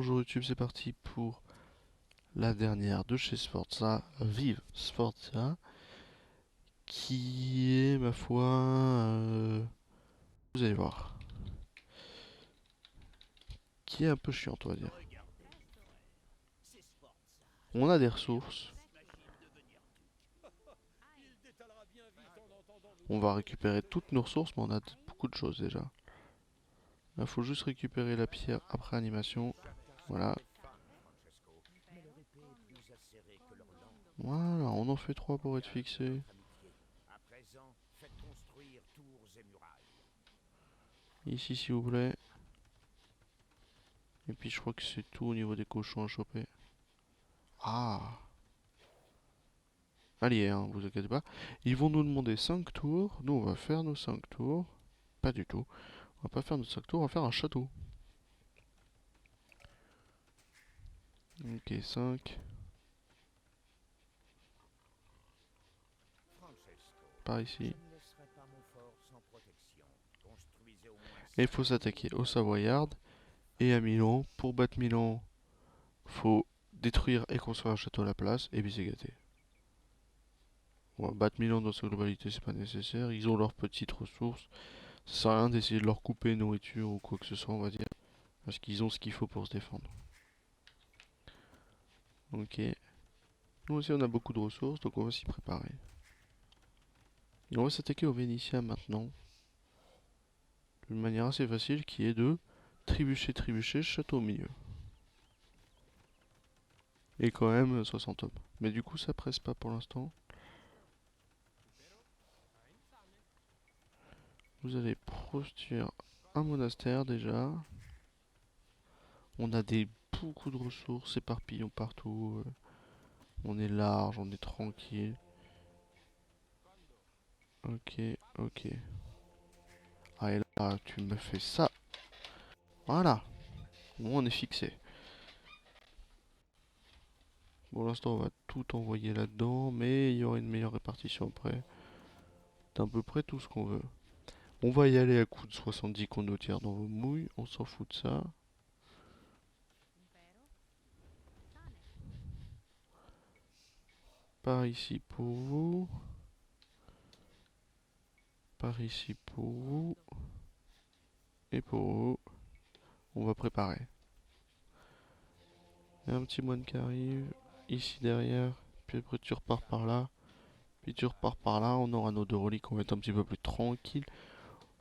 bonjour YouTube, c'est parti pour la dernière de chez Sforza, Vive Sforza, qui est, ma foi, vous allez voir, qui est un peu chiante, on va dire. On a des ressources, on va récupérer toutes nos ressources, mais on a beaucoup de choses déjà. Il faut juste récupérer la pierre après animation, voilà. Voilà, on en fait 3 pour être fixé. Ici, s'il vous plaît. Et puis je crois que c'est tout au niveau des cochons à choper. Ah! Allez, hein, vous inquiétez pas. Ils vont nous demander 5 tours. Nous, on va faire nos 5 tours. Pas du tout. On va pas faire nos 5 tours, on va faire un château. Ok, 5. Par ici. Et il faut s'attaquer au Savoyard et à Milan. Pour battre Milan, faut détruire et construire un château à la place. Et puis c'est gâté. On va battre Milan dans sa globalité, c'est pas nécessaire. Ils ont leurs petites ressources. Ça sert à rien d'essayer de leur couper nourriture ou quoi que ce soit, on va dire. Parce qu'ils ont ce qu'il faut pour se défendre. Ok. Nous aussi, on a beaucoup de ressources, donc on va s'y préparer. Et on va s'attaquer aux Vénitiens maintenant. D'une manière assez facile qui est de trébucher, trébucher, château au milieu. Et quand même 60 hommes. Mais du coup, ça presse pas pour l'instant. Vous allez construire un monastère déjà. On a beaucoup de ressources éparpillées partout. On est large, on est tranquille. Ok, ok. Ah et là, tu me fais ça. Voilà. Bon, on est fixé. Pour l'instant, on va tout envoyer là-dedans, mais il y aura une meilleure répartition après. D'à peu près tout ce qu'on veut. On va y aller à coup de 70 condottières dans vos mouilles, on s'en fout de ça. Par ici pour vous. Par ici pour vous. Et pour vous. On va préparer. Il y a un petit moine qui arrive. Ici derrière. Puis après tu repars par là. Puis tu repars par là. On aura nos deux reliques. On va être un petit peu plus tranquille.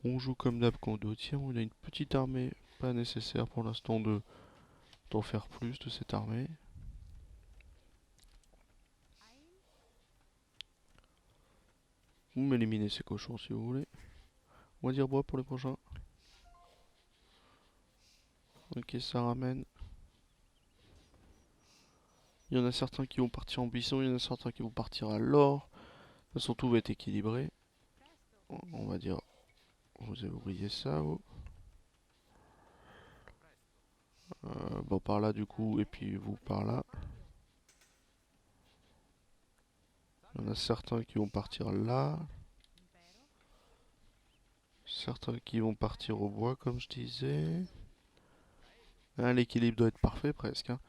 On joue comme d'hab condottière. On a une petite armée. Pas nécessaire pour l'instant d'en faire plus de cette armée. Vous m'éliminez ces cochons si vous voulez. On va dire bois pour les prochains. Ok, ça ramène. Il y en a certains qui vont partir en buisson, il y en a certains qui vont partir à l'or. De toute façon, tout va être équilibré. On va dire, vous avez oublié ça, vous. Bon, par là du coup, et puis vous par là. Il y en a certains qui vont partir là. Certains qui vont partir au bois, comme je disais. Ah, l'équilibre doit être parfait presque, hein.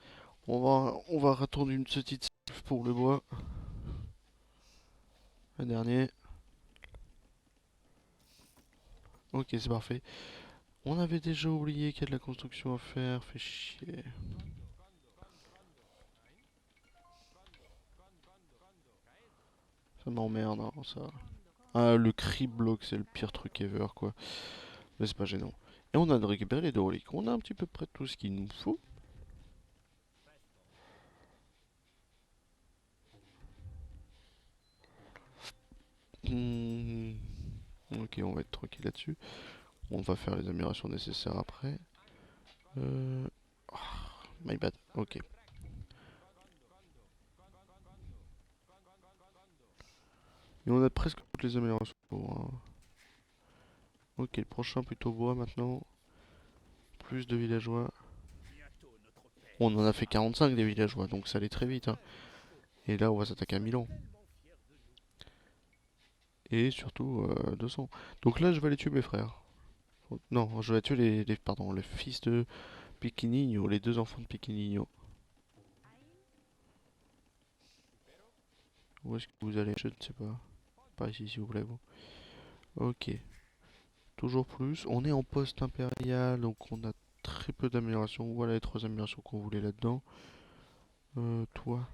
On va retourner une petite salve pour le bois. Un dernier. Ok, c'est parfait. On avait déjà oublié qu'il y a de la construction à faire, fait chier. Ça m'emmerde, hein, ça. Ah, le cri block, c'est le pire truc ever, quoi. Mais c'est pas gênant. Et on a de récupérer les deux reliques. On a un petit peu près tout ce qu'il nous faut. Hmm. Ok, on va être tranquille là-dessus. On va faire les améliorations nécessaires après. Euh... ah, my bad, ok. Et on a presque toutes les améliorations pour, hein. Ok, le prochain plutôt bois maintenant. Plus de villageois. On en a fait 45 des villageois, donc ça allait très vite, hein. Et là, on va s'attaquer à Milan. Et surtout 200. Donc là, je vais aller tuer mes frères. Non, je vais tuer pardon, le fils de Pequeño, les deux enfants de Pequeño. Où est-ce que vous allez? Je ne sais pas. Par ici, s'il vous plaît, vous. Ok. Toujours plus. On est en poste impérial, donc on a très peu d'améliorations. Voilà les trois améliorations qu'on voulait là-dedans. Toi,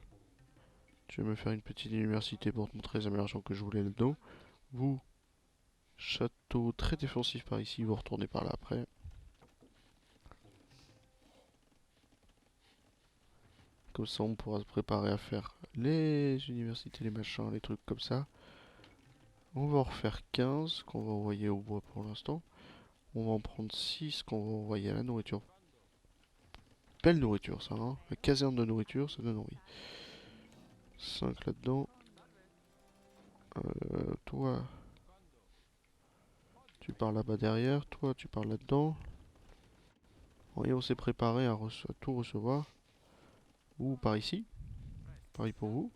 tu vas me faire une petite université pour te montrer les améliorations que je voulais là-dedans. Vous, château très défensif par ici, vous retournez par là après. Comme ça, on pourra se préparer à faire les universités, les machins, les trucs comme ça. On va en refaire 15 qu'on va envoyer au bois pour l'instant. On va en prendre 6 qu'on va envoyer à la nourriture. Belle nourriture ça, hein. La caserne de nourriture, ça donne envie. 5 là-dedans. Toi, tu pars là-bas derrière. Toi, tu pars là-dedans. Et on s'est préparé à tout recevoir. Ou par ici. Pareil pour vous.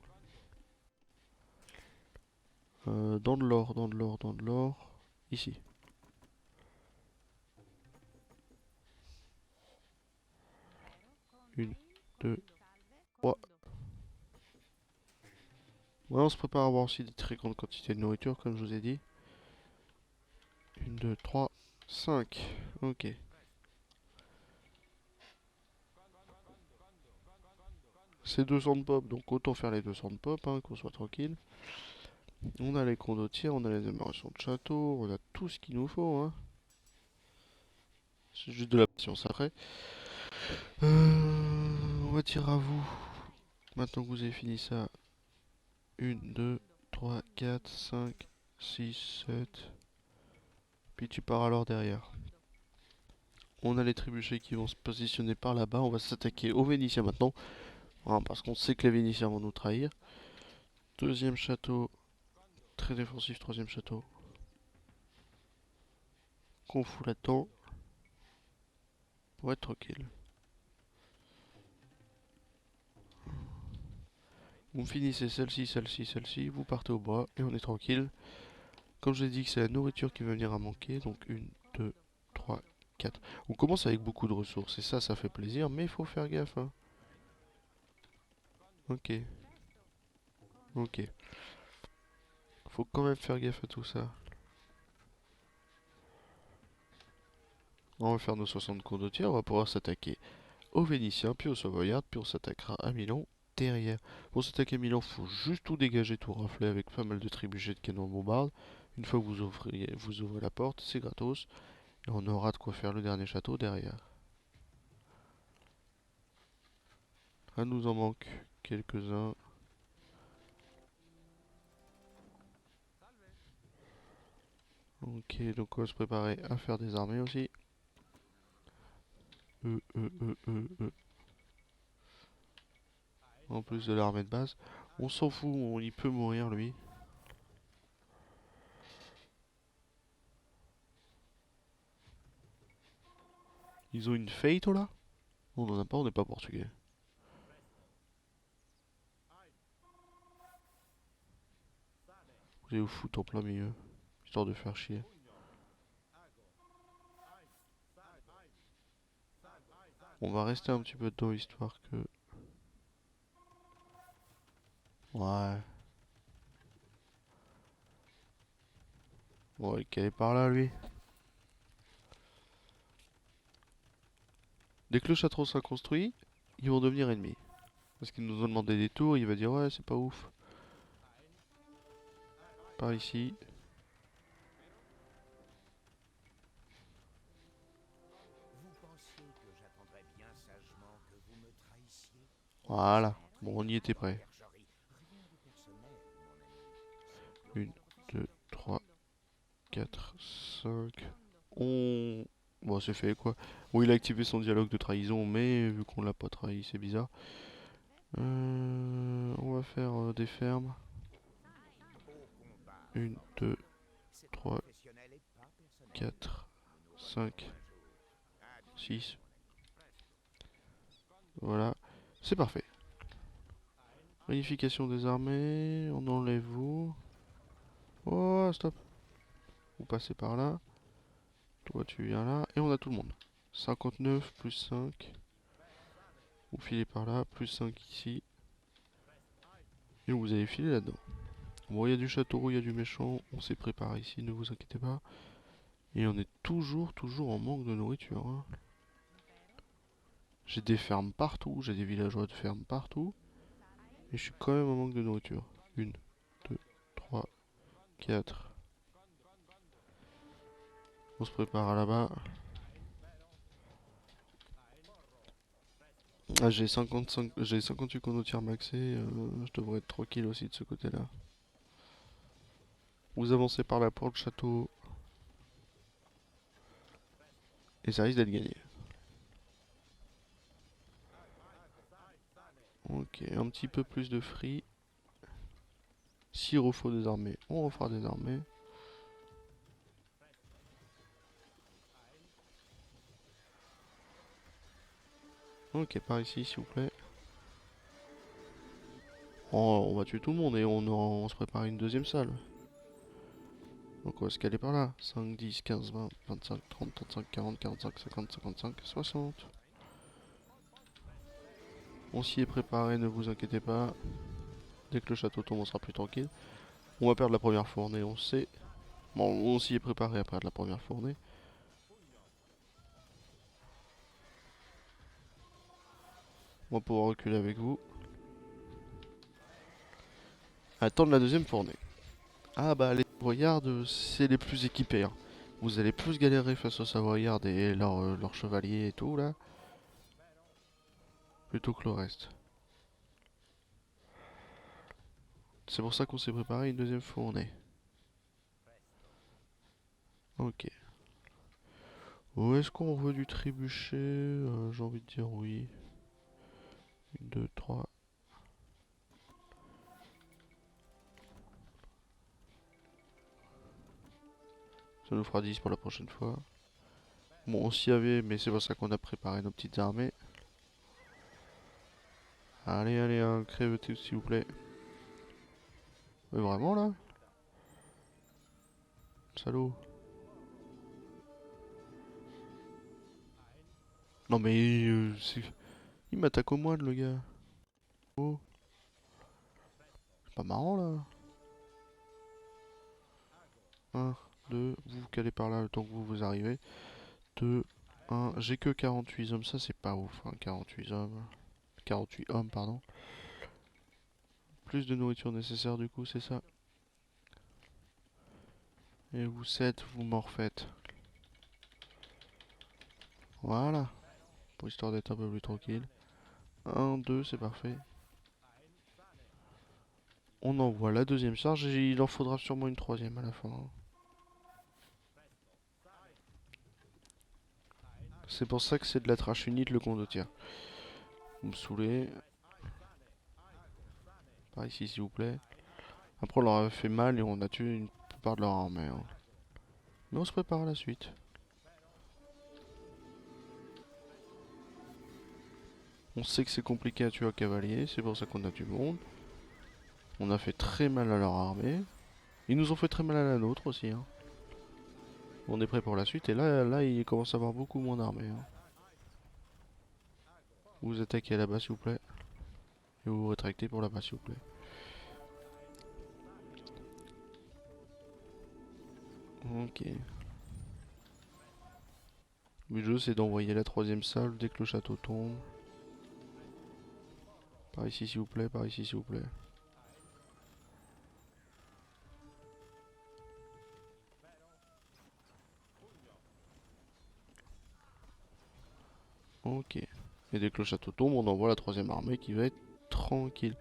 Dans de l'or, dans de l'or, dans de l'or. Ici. Une, deux, trois. Ouais, on se prépare à avoir aussi des très grandes quantités de nourriture, comme je vous ai dit. Une, deux, trois, 5. Ok. C'est 200 de pop, donc autant faire les 200 de pop, hein, qu'on soit tranquille. On a les condottières, on a les améliorations de château, on a tout ce qu'il nous faut, hein. C'est juste de la patience après. On va dire à vous, maintenant que vous avez fini ça, 1, 2, 3, 4, 5, 6, 7. Puis tu pars alors derrière. On a les trébuchets qui vont se positionner par là-bas. On va s'attaquer aux Vénitiens maintenant, hein, parce qu'on sait que les Vénitiens vont nous trahir. Deuxième château, très défensif, troisième château. Qu'on fout là-dedans pour être tranquille. Vous finissez celle-ci, celle-ci, celle-ci, vous partez au bois et on est tranquille. Comme je l'ai dit que c'est la nourriture qui va venir à manquer, donc 1, 2, 3, 4. On commence avec beaucoup de ressources et ça fait plaisir, mais il faut faire gaffe, hein. Ok, ok. Faut quand même faire gaffe à tout ça. On va faire nos 60 condottières, on va pouvoir s'attaquer aux Vénitiens, puis aux Savoyards, puis on s'attaquera à Milan derrière. Pour s'attaquer à Milan, faut juste tout dégager, tout rafler avec pas mal de trébuchets de canons de bombarde. Une fois que vous ouvrez la porte, c'est gratos. Et on aura de quoi faire le dernier château derrière. Ah, nous en manque quelques-uns. Ok, donc on va se préparer à faire des armées aussi. En plus de l'armée de base. On s'en fout, il peut mourir lui. Ils ont une fate là? On n'en a pas, on n'est pas portugais. Vous allez vous foutre en plein milieu. Histoire de faire chier. On va rester un petit peu dedans histoire que... Ouais. On va le caler par là lui. Dès que le château sera construit, ils vont devenir ennemis. Parce qu'ils nous ont demandé des tours, il va dire ouais c'est pas ouf. Par ici. Voilà. Bon on y était prêt. 1, 2, 3, 4, 5. On... Bon c'est fait quoi. Bon il a activé son dialogue de trahison mais vu qu'on l'a pas trahi c'est bizarre. On va faire des fermes. 1, 2, 3, 4, 5, 6. Voilà. C'est parfait. Réunification des armées. On enlève vous. Oh, stop. Vous passez par là. Toi, tu viens là. Et on a tout le monde. 59 plus 5. Vous filez par là, plus 5 ici. Et vous allez filer là-dedans. Bon, il y a du château, il y a du méchant. On s'est préparé ici, ne vous inquiétez pas. Et on est toujours en manque de nourriture. Hein. J'ai des fermes partout, j'ai des villageois de fermes partout. Et je suis quand même en manque de nourriture. 1, 2, 3, 4. On se prépare à là-bas. Ah, j'ai 58 condottières maxées. Je devrais être tranquille aussi de ce côté-là. Vous avancez par là pour le château. Et ça risque d'être gagné. Ok, un petit peu plus de free. S'il refaut des armées, on refera des armées. Ok, par ici, s'il vous plaît. Oh, on va tuer tout le monde et on se prépare une deuxième salle. Donc on va se caler par là. 5, 10, 15, 20, 25, 30, 35, 40, 45, 50, 55, 60. On s'y est préparé, ne vous inquiétez pas. Dès que le château tombe, on sera plus tranquille. On va perdre la première fournée, on sait. Bon, on s'y est préparé après la première fournée. On va pouvoir reculer avec vous. Attendre la deuxième fournée. Ah bah les Savoyards, c'est les plus équipés. Hein. Vous allez plus galérer face aux Savoyards et leurs chevaliers et tout là. Plutôt que le reste. C'est pour ça qu'on s'est préparé une deuxième fournée. Ok. Où est-ce qu'on veut du trébuchet j'ai envie de dire oui. 1, 2, 3. Ça nous fera 10 pour la prochaine fois. Bon, on s'y avait, mais c'est pour ça qu'on a préparé nos petites armées. Allez, allez, crève-tout s'il vous plaît. Mais vraiment là? Salaud. Non mais il m'attaque au moine le gars. Oh, c'est pas marrant là. 1, 2, vous vous calez par là le temps que vous arrivez. 2, 1, j'ai que 48 hommes, ça c'est pas ouf, hein, 48 hommes. 48 hommes, pardon. Plus de nourriture nécessaire du coup, c'est ça. Et vous 7, vous m'en refaites. Voilà. Pour histoire d'être un peu plus tranquille. 1, 2, c'est parfait. On envoie la deuxième charge et il en faudra sûrement une troisième à la fin. C'est pour ça que c'est de la trash unit le condottière. Vous me saoulez. Par ici s'il vous plaît. Après on leur a fait mal et on a tué une plupart de leur armée. Hein. Mais on se prépare à la suite. On sait que c'est compliqué à tuer un cavalier, c'est pour ça qu'on a du monde. On a fait très mal à leur armée. Ils nous ont fait très mal à la nôtre aussi. Hein. On est prêt pour la suite et là il commence à avoir beaucoup moins d'armées. Hein. Vous attaquez là-bas s'il vous plaît. Et vous vous rétractez pour là-bas s'il vous plaît. Ok. Le jeu c'est d'envoyer la troisième salle dès que le château tombe. Par ici s'il vous plaît, par ici s'il vous plaît. Ok. Et dès que le château tombe, on envoie la troisième armée qui va être tranquille.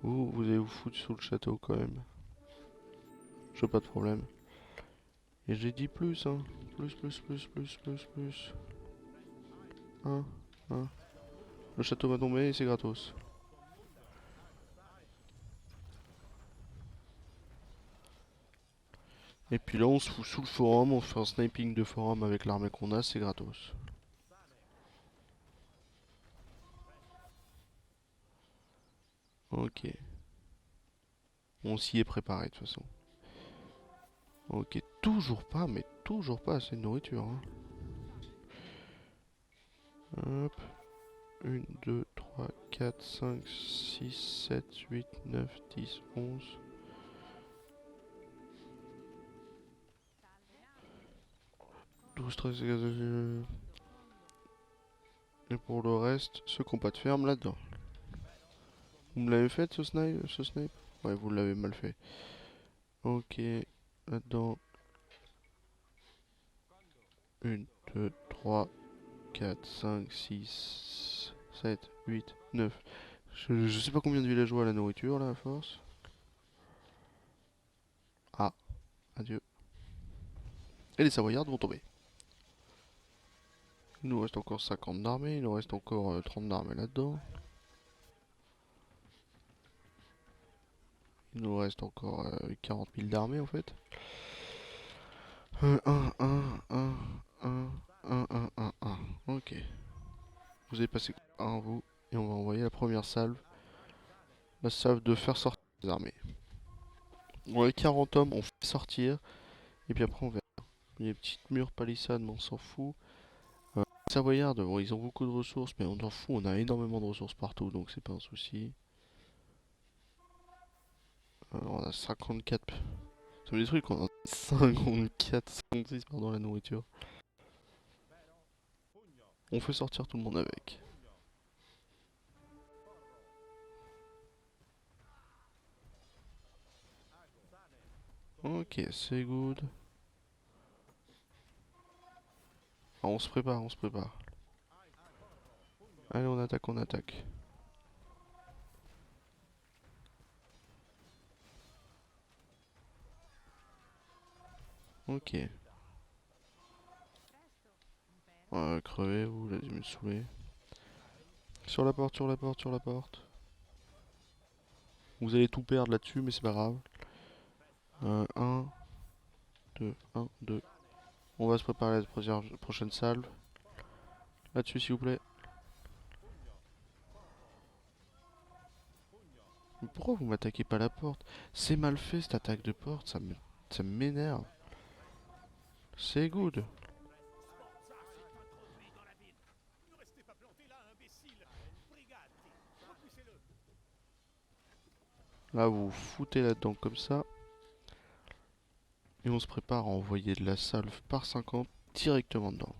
Vous allez vous foutre sous le château quand même. Je veux pas de problème. Et j'ai dit plus, hein. Plus, plus, plus, plus, plus, plus. 1, 1. Le château va tomber et c'est gratos. Et puis là, on se fout sous le forum, on fait un sniping de forum avec l'armée qu'on a, c'est gratos. Ok. On s'y est préparé de toute façon. Ok, toujours pas, mais toujours pas assez de nourriture. Hein. Hop. 1, 2, 3, 4, 5, 6, 7, 8, 9, 10, 11. Et pour le reste, ceux qui n'ont pas de ferme là-dedans. Vous me l'avez fait ce snipe? Ouais, vous l'avez mal fait. Ok, là-dedans. 1, 2, 3, 4, 5, 6, 7, 8, 9. Je sais pas combien de villageois à la nourriture là à force. Ah, adieu. Et les Savoyards vont tomber. Il nous reste encore 50 d'armée, il nous reste encore 30 d'armée là-dedans. Il nous reste encore 40 000 d'armée en fait. 1, 1, 1, 1, 1, 1, 1, 1, 1. Ok. Vous avez passé un vous. Et on va envoyer la première salve. La salve de faire sortir les armées. Ouais, 40 hommes, on fait sortir. Et puis après on verra. Il y a des petites murs palissades, mais on s'en fout. Les Savoyards, bon, ils ont beaucoup de ressources, mais on s'en fout. On a énormément de ressources partout, donc c'est pas un souci. On a 54. Ça me détruit qu'on a 54, 56, pardon, la nourriture. On fait sortir tout le monde avec. Ok, c'est good. Ah, on se prépare, on se prépare. Allez, on attaque, on attaque. Ok. Crevez, vous, là, me saouler. Sur la porte, sur la porte, sur la porte. Vous allez tout perdre là-dessus, mais c'est pas grave. 1, 2, 1, 2. On va se préparer à la prochaine salve. Là-dessus, s'il vous plaît. Mais pourquoi vous m'attaquez pas la porte? C'est mal fait cette attaque de porte, ça m'énerve. C'est good. Là, vous vous foutez là-dedans comme ça. Et on se prépare à envoyer de la salve par 50 directement dedans.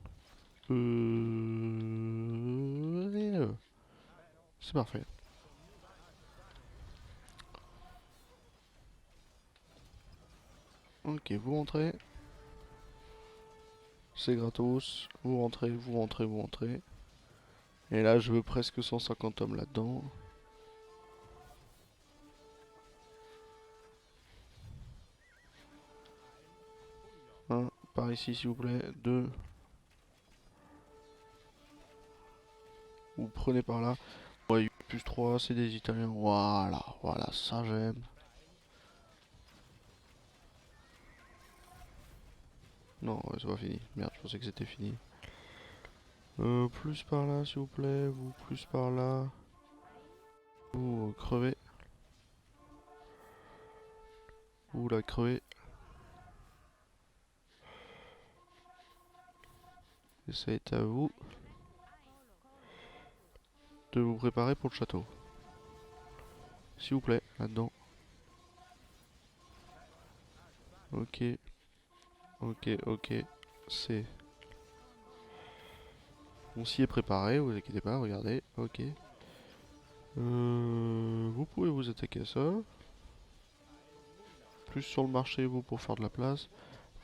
C'est parfait. Ok, vous rentrez. C'est gratos. Vous rentrez, vous rentrez, vous rentrez. Et là, je veux presque 150 hommes là-dedans. Un, par ici, s'il vous plaît. Deux. Vous prenez par là. Ouais, 8 plus 3, c'est des Italiens. Voilà, voilà, ça j'aime. Non, ouais, c'est pas fini. Merde, je pensais que c'était fini. Plus par là, s'il vous plaît. Vous, plus par là. Vous, crevez. Vous, la crevez. Et ça est à vous de vous préparer pour le château. S'il vous plaît, là-dedans. Ok. Ok, ok. C'est... On s'y est préparé, vous inquiétez pas, regardez. Ok. Vous pouvez vous attaquer à ça. Plus sur le marché, vous, pour faire de la place.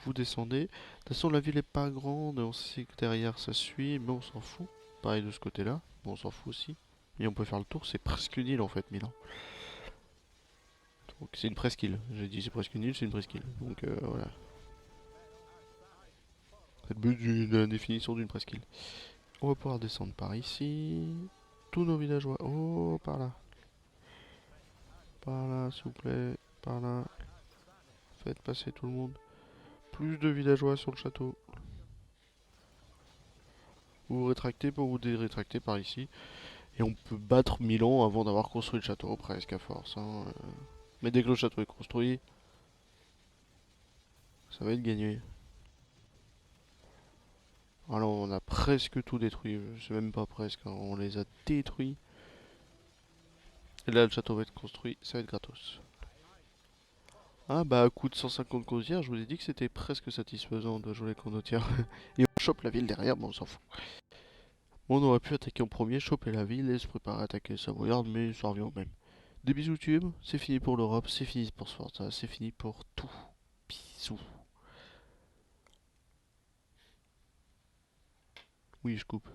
Vous descendez. De toute façon, la ville est pas grande. On sait que derrière, ça suit, mais on s'en fout. Pareil de ce côté-là. Bon, on s'en fout aussi. Et on peut faire le tour. C'est presque une île, en fait, Milan. Donc, c'est une presqu'île. J'ai dit c'est presque une île, c'est une presqu'île. Donc, voilà. C'est le but de la définition d'une presqu'île. On va pouvoir descendre par ici. Tous nos villageois. Oh, par là. Par là, s'il vous plaît. Par là. Faites passer tout le monde. Plus de villageois sur le château. Vous vous rétractez pour vous dérétracter par ici. Et on peut battre Milan avant d'avoir construit le château, presque à force. Hein. Mais dès que le château est construit, ça va être gagné. Alors on a presque tout détruit, c'est même pas presque, hein, on les a détruits. Et là le château va être construit, ça va être gratos. Ah bah à coup de 150 croisières, je vous ai dit que c'était presque satisfaisant de jouer les condottières. Et on chope la ville derrière, bon on s'en fout. On aurait pu attaquer en premier, choper la ville et se préparer à attaquer Savoyard, mais ça revient au même. Des bisous tubes, c'est fini pour l'Europe, c'est fini pour Sforza, c'est fini pour tout. Bisous. Oui, je coupe.